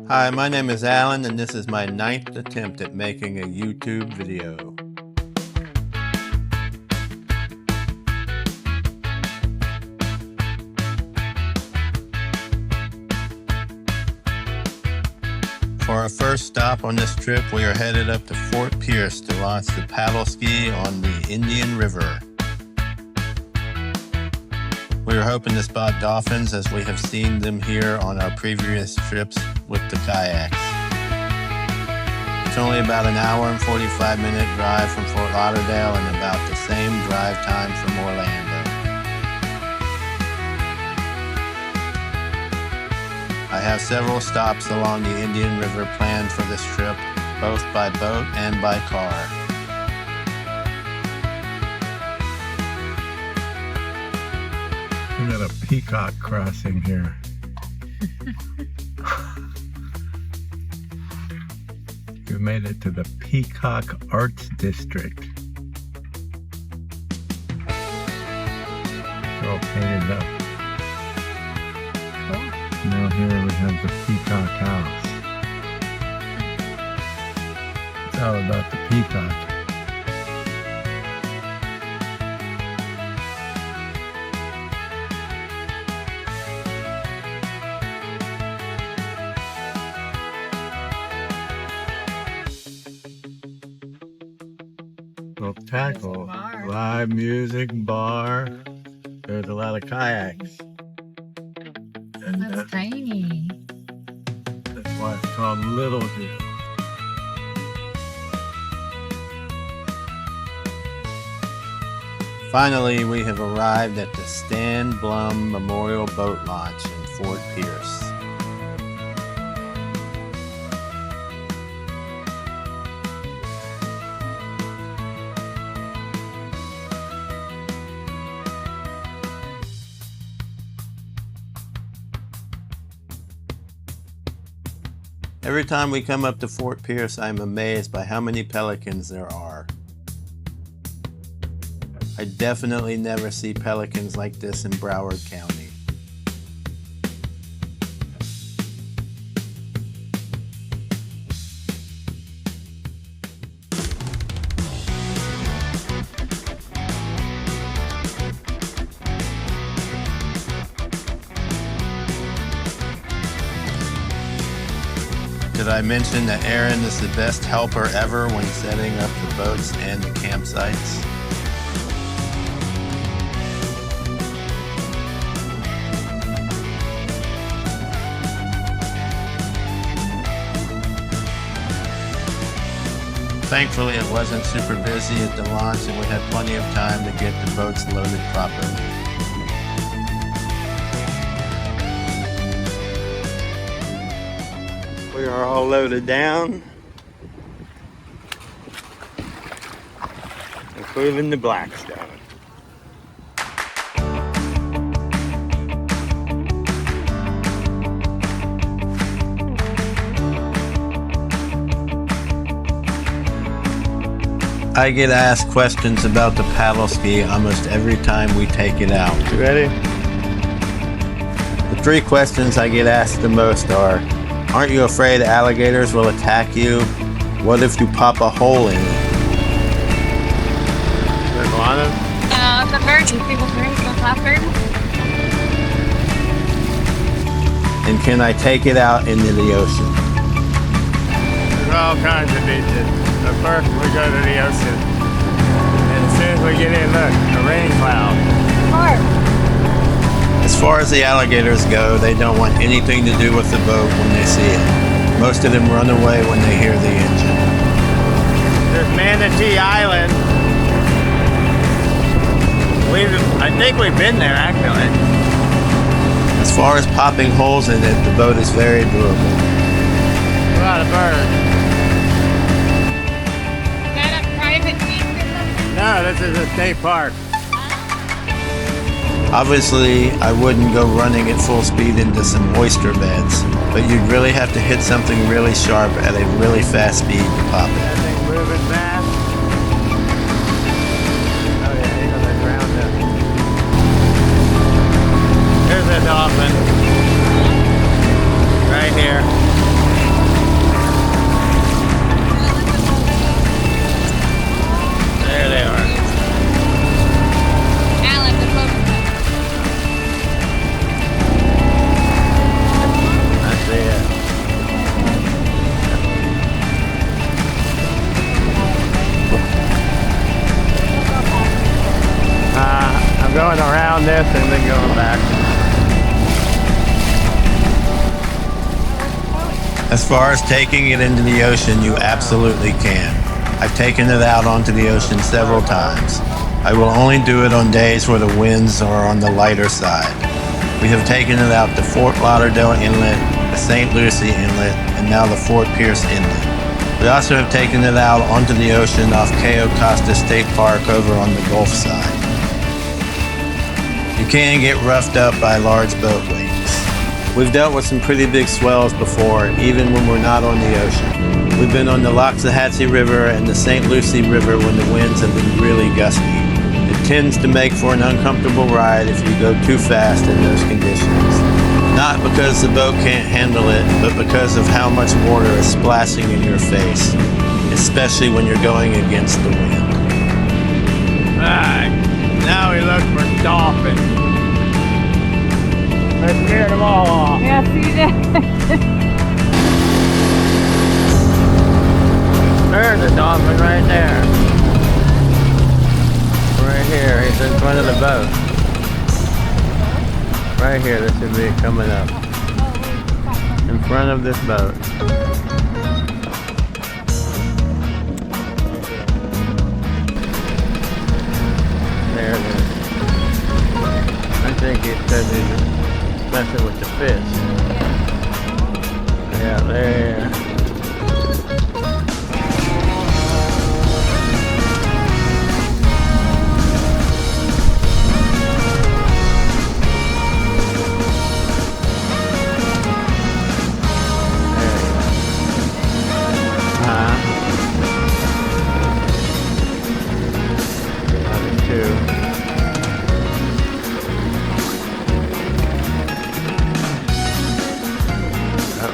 Hi, my name is Alan and this is my 9th attempt at making a YouTube video. For our first stop on this trip, we are headed up to Fort Pierce to launch the Paddleski on the Indian River. We are hoping to spot dolphins as we have seen them here on our previous trips with the kayaks. It's only about an hour and 45-minute drive from Fort Lauderdale and about the same drive time from Orlando. I have several stops along the Indian River planned for this trip, both by boat and by car. We got a peacock crossing here. We made it to the Peacock Arts District. They're all painted up. Cool. Now here we have the Peacock House. It's all about the peacock. Tackle, live music, bar. There's a lot of kayaks. And That's tiny. that's why it's called Little Hill. Finally, we have arrived at the Stan Blum Memorial Boat Launch in Fort Pierce. Every time we come up to Fort Pierce, I am amazed by how many pelicans there are. I definitely never see pelicans like this in Broward County. Did I mention that Aaron is the best helper ever when setting up the boats and the campsites? Thankfully, it wasn't super busy at the launch and we had plenty of time to get the boats loaded properly. We are all loaded down, including the Blackstone. I get asked questions about the Paddleski almost every time we take it out. You ready? The 3 questions I get asked the most are, aren't you afraid alligators will attack you? What if you pop a hole in it? The virgin people drink the popper. And can I take it out into the ocean? There's all kinds of beaches. But first we go to the ocean. And as soon as we get in, look, a rain cloud. As far as the alligators go, they don't want anything to do with the boat when they see it. Most of them run away when they hear the engine. There's Manatee Island. I think we've been there actually. As far as popping holes in it, the boat is very durable. A lot of birds. Is that a private beach or something? No, this is a state park. Obviously, I wouldn't go running at full speed into some oyster beds, but you'd really have to hit something really sharp at a really fast speed to pop it. That thing moving fast. Oh yeah, here goes that ground up. Here's a dolphin. Right here. on this and then going back. As far as taking it into the ocean, you absolutely can. I've taken it out onto the ocean several times. I will only do it on days where the winds are on the lighter side. We have taken it out to Fort Lauderdale Inlet, the St. Lucie Inlet, and now the Fort Pierce Inlet. We also have taken it out onto the ocean off Cayo Costa State Park over on the Gulf side. You can get roughed up by large boat waves. We've dealt with some pretty big swells before, even when we're not on the ocean. We've been on the Loxahatchee River and the St. Lucie River when the winds have been really gusty. It tends to make for an uncomfortable ride if you go too fast in those conditions. Not because the boat can't handle it, but because of how much water is splashing in your face, especially when you're going against the wind. Alright, now we look for dolphins. Let's scared them all off. Yeah, see that? There's a dolphin right there. Right here, he's in front of the boat. Right here, this should be coming up. In front of this boat. There it is. I think he said he's messing with the fish. Yeah, there.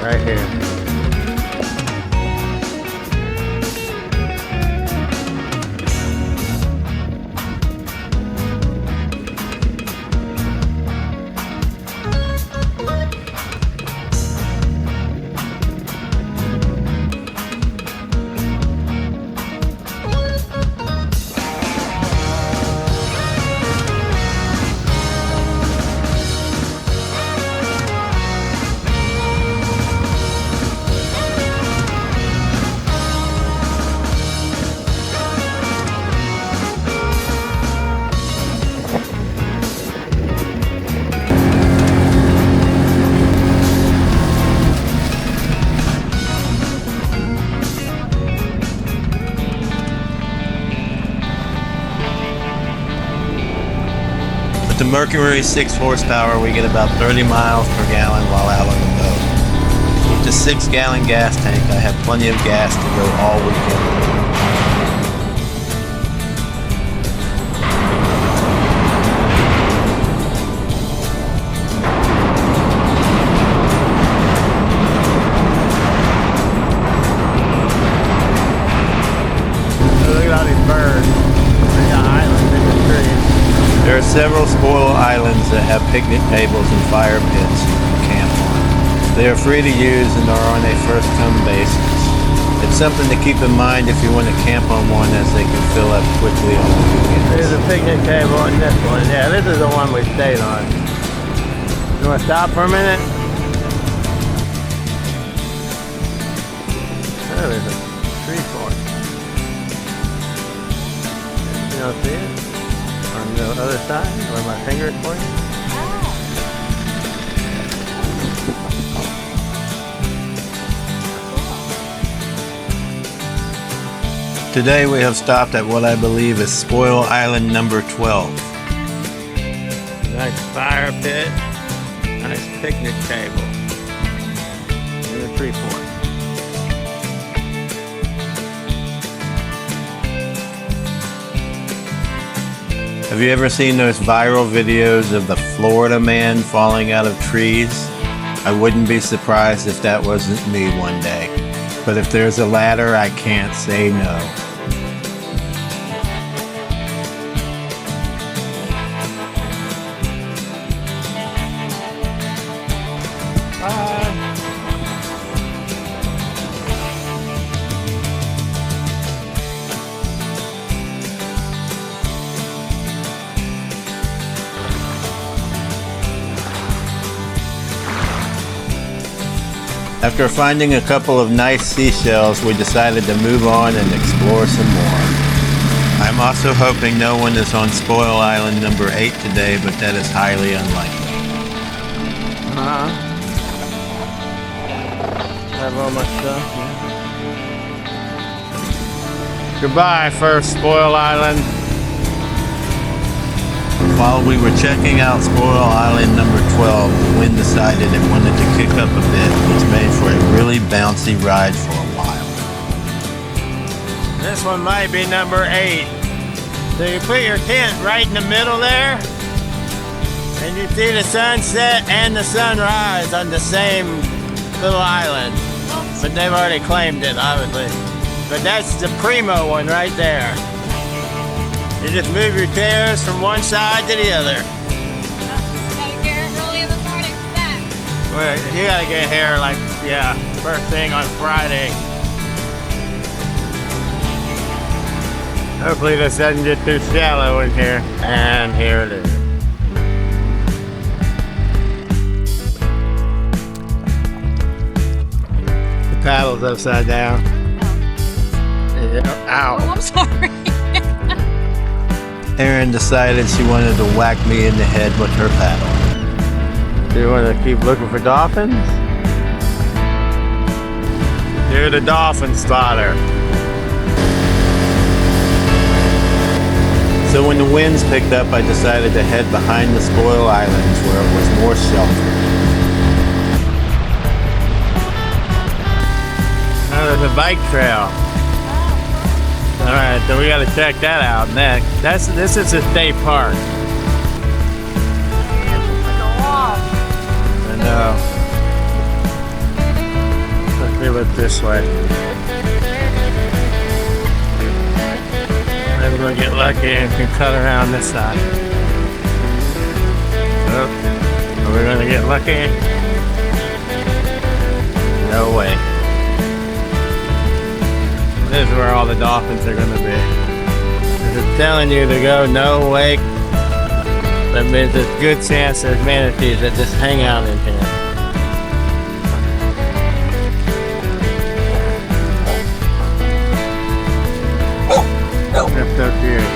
Right here. With the Mercury 6 horsepower, we get about 30 miles per gallon while out on the boat. With the 6-gallon gas tank, I have plenty of gas to go all weekend. Look at all these birds. They got islands in the trees. There are several spoil islands that have picnic tables and fire pits to camp on. They are free to use and are on a first-come basis. It's something to keep in mind if you want to camp on one, as they can fill up quickly on the weekends. There's a picnic table on this one. Yeah, this is the one we stayed on. You want to stop for a minute? Oh, there's a tree fort. You don't see it? On the other side, where my finger is pointing? Today we have stopped at what I believe is Spoil Island number 12. Nice fire pit, nice picnic table, and a tree fort. Have you ever seen those viral videos of the Florida man falling out of trees? I wouldn't be surprised if that wasn't me one day. But if there's a ladder, I can't say no. After finding a couple of nice seashells, we decided to move on and explore some more. I'm also hoping no one is on Spoil Island number 8 today, but that is highly unlikely. Have all my stuff. Yeah. Goodbye, first Spoil Island. While we were checking out Spoil Island number 12, the wind decided it wanted to kick up a bit, which made for a really bouncy ride for a while. This one might be number 8. So you put your tent right in the middle there, and you see the sunset and the sunrise on the same little island. But they've already claimed it, obviously. But that's the primo one right there. You just move your chairs from one side to the other. Gotta get early in the morning for that. Well, you gotta get here like, yeah, first thing on Friday. Hopefully this doesn't get too shallow in here. And here it is. The paddle's upside down. Yeah. Ow. Oh, I'm sorry. Erin decided she wanted to whack me in the head with her paddle. Do you want to keep looking for dolphins? You're the dolphin spotter. So when the winds picked up, I decided to head behind the Spoil Islands where it was more sheltered. Oh, there's a bike trail. Alright, so we gotta check that out next. This is a state park. I know. Let's do it this way. Maybe we'll get lucky and can cut around this side. Oh, are we gonna get lucky? No way. This is where all the dolphins are going to be. If it's telling you to go no wake, that means there's a good chance there's manatees that just hang out in here. That's so cute.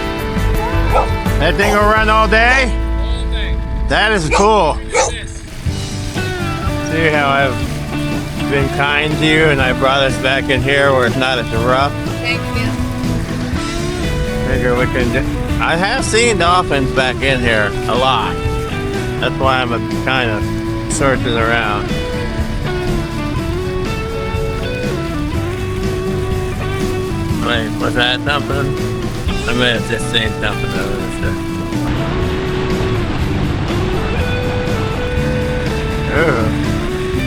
That thing will run all day? All day. That is cool. Yes. See how I've been kind to you and I brought us back in here where it's not as rough. Thank you. Figure we can I have seen dolphins back in here a lot. That's why I'm kind of searching around. Wait, was that something? I may have just seen something over there. Ooh.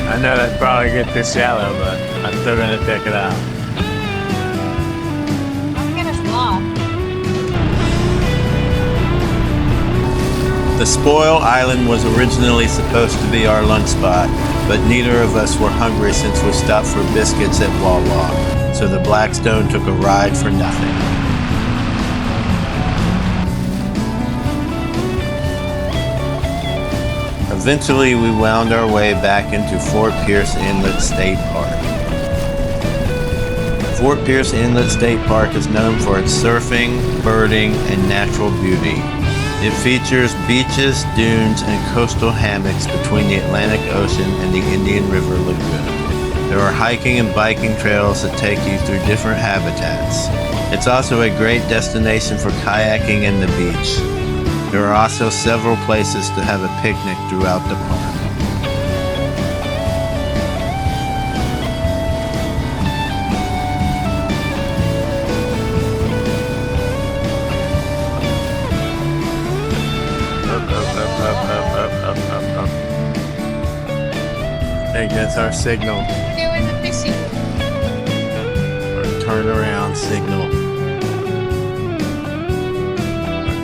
I know that's probably get too shallow, but I'm still gonna check it out. I'm gonna flop. The Spoil Island was originally supposed to be our lunch spot, but neither of us were hungry since we stopped for biscuits at Wawa, so the Blackstone took a ride for nothing. Eventually, we wound our way back into Fort Pierce Inlet State Park. Fort Pierce Inlet State Park is known for its surfing, birding, and natural beauty. It features beaches, dunes, and coastal hammocks between the Atlantic Ocean and the Indian River Lagoon. There are hiking and biking trails that take you through different habitats. It's also a great destination for kayaking and the beach. There are also several places to have a picnic throughout the park. Up. I think that's our signal. Doing the fishing. Or turn around signal.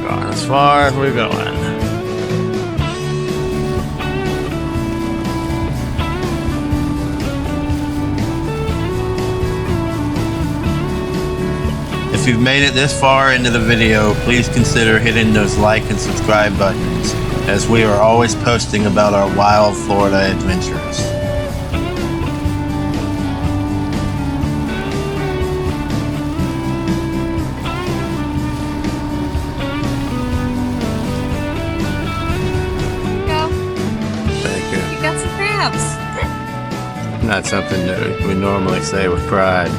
We're going as far as we're going. If you've made it this far into the video, please consider hitting those like and subscribe buttons, as we are always posting about our wild Florida adventures. crabs. Not something that we normally say with pride.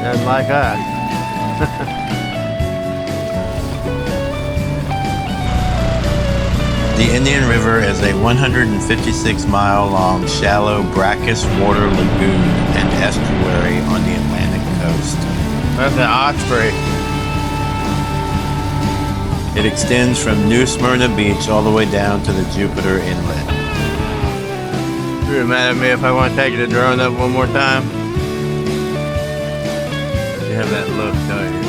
Doesn't like us. The Indian River is a 156-mile-long, shallow, brackish water lagoon and estuary on the Atlantic coast. That's an osprey. It extends from New Smyrna Beach all the way down to the Jupiter Inlet. You're mad at me if I want to take the drone up one more time? You have that look, don't you?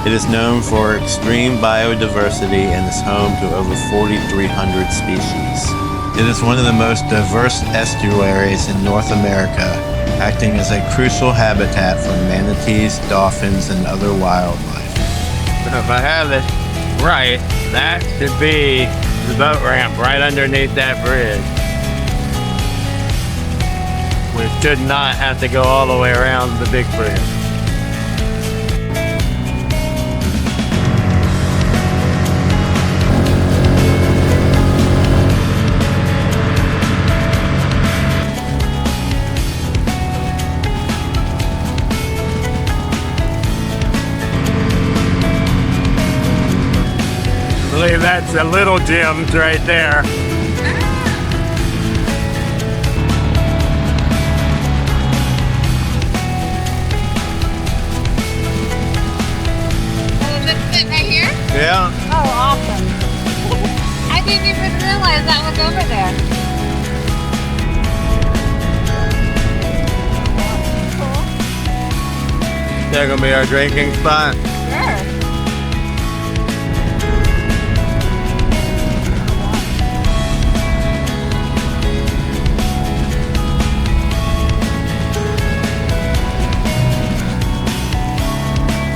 It is known for extreme biodiversity and is home to over 4,300 species. It is one of the most diverse estuaries in North America, acting as a crucial habitat for manatees, dolphins, and other wildlife. If I have this right, that should be the boat ramp right underneath that bridge. We should not have to go all the way around the big bridge. I believe that's the little gyms right there. Does it fit right here? Yeah. Oh, awesome. I didn't even realize that was over there. Cool. That's gonna be our drinking spot. Sure.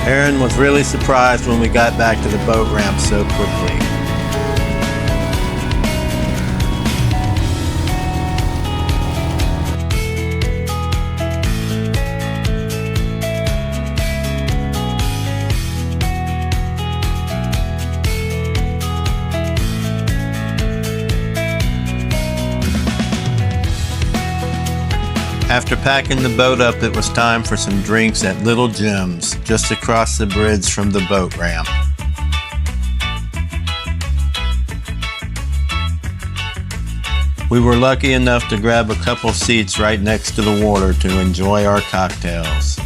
Aaron was really surprised when we got back to the boat ramp so quickly. After packing the boat up, it was time for some drinks at Little Jim's, just across the bridge from the boat ramp. We were lucky enough to grab a couple seats right next to the water to enjoy our cocktails.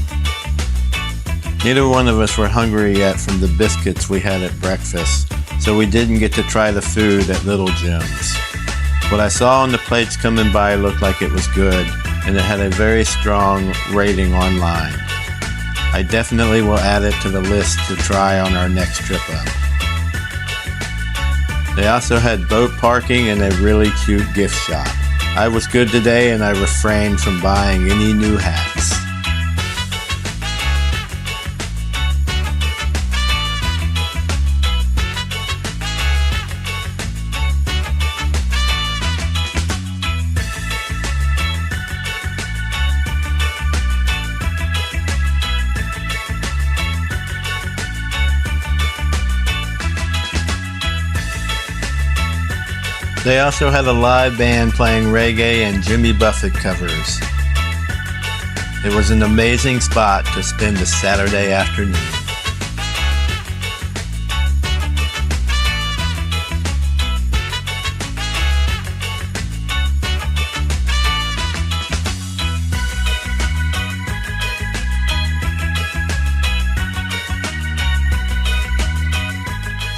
Neither one of us were hungry yet from the biscuits we had at breakfast, so we didn't get to try the food at Little Jim's. What I saw on the plates coming by looked like it was good, and it had a very strong rating online. I definitely will add it to the list to try on our next trip up. They also had boat parking and a really cute gift shop. I was good today and I refrained from buying any new hats. They also had a live band playing reggae and Jimmy Buffett covers. It was an amazing spot to spend a Saturday afternoon.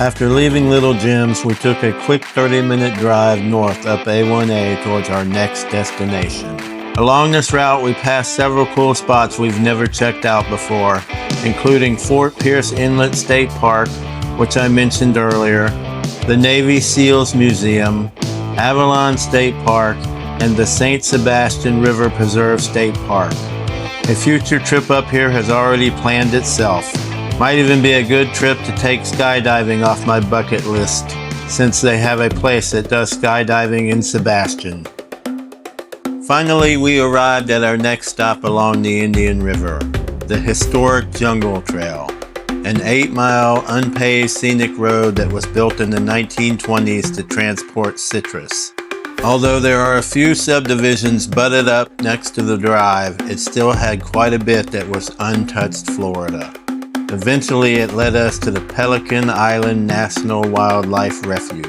After leaving Little Jim's, we took a quick 30-minute drive north up A1A towards our next destination. Along this route, we passed several cool spots we've never checked out before, including Fort Pierce Inlet State Park, which I mentioned earlier, the Navy SEALs Museum, Avalon State Park, and the St. Sebastian River Preserve State Park. A future trip up here has already planned itself. Might even be a good trip to take skydiving off my bucket list, since they have a place that does skydiving in Sebastian. Finally, we arrived at our next stop along the Indian River. the historic Jungle Trail, an 8-mile unpaved scenic road that was built in the 1920s to transport citrus. Although there are a few subdivisions butted up next to the drive, it still had quite a bit that was untouched Florida. Eventually, it led us to the Pelican Island National Wildlife Refuge.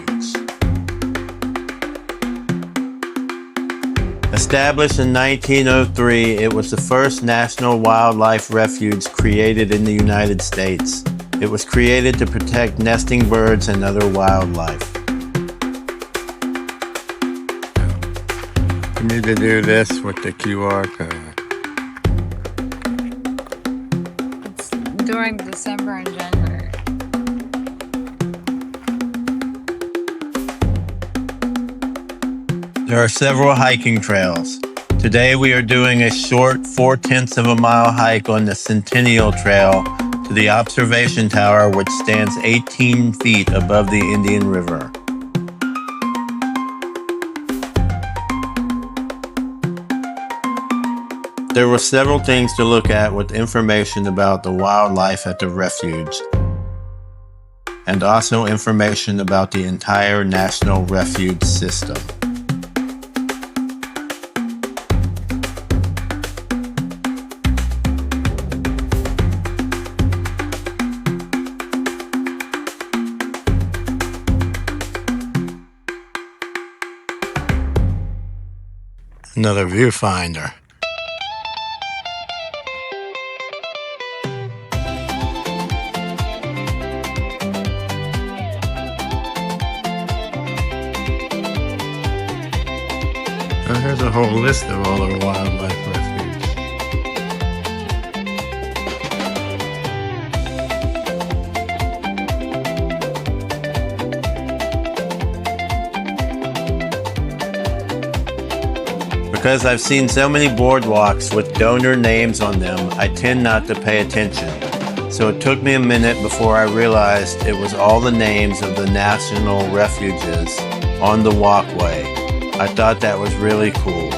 Established in 1903, it was the first national wildlife refuge created in the United States. It was created to protect nesting birds and other wildlife. You need to do this with the QR code. It's during December and January. There are several hiking trails. Today we are doing a short 0.4 of a mile hike on the Centennial Trail to the observation tower, which stands 18 feet above the Indian River. There were several things to look at with information about the wildlife at the refuge, and also information about the entire National Refuge system. Another viewfinder. Here's a whole list of all the wildlife refuges. Because I've seen so many boardwalks with donor names on them, I tend not to pay attention. So it took me a minute before I realized it was all the names of the national refuges on the walkway. I thought that was really cool.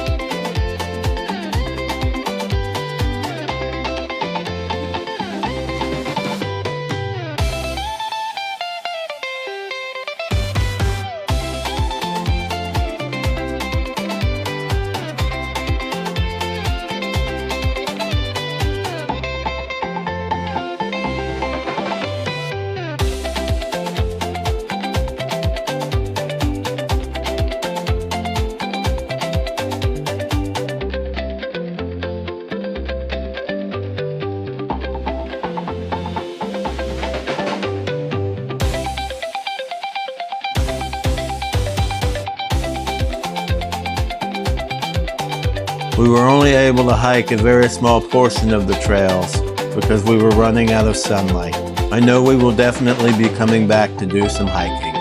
We were only able to hike a very small portion of the trails because we were running out of sunlight. I know we will definitely be coming back to do some hiking.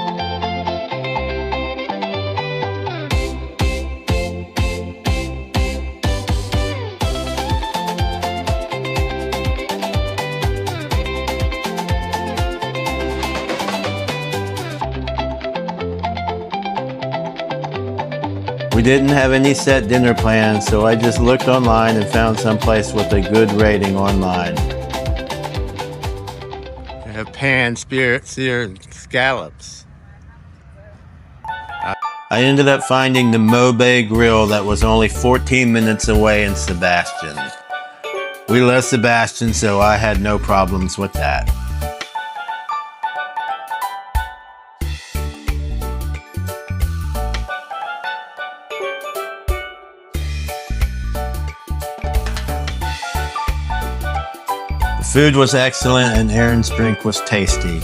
We didn't have any set dinner plans, so I just looked online and found someplace with a good rating online. They have pan-seared scallops. I ended up finding the Mo Bay Grill that was only 14 minutes away in Sebastian. We love Sebastian, so I had no problems with that. Food was excellent and Aaron's drink was tasty.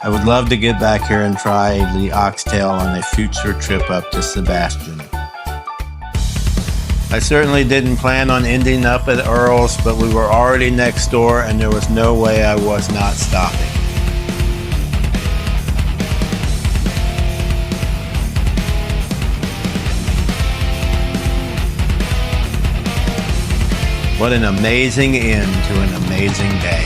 I would love to get back here and try the oxtail on a future trip up to Sebastian. I certainly didn't plan on ending up at Earl's, but we were already next door and there was no way I was not stopping. What an amazing end to an amazing day.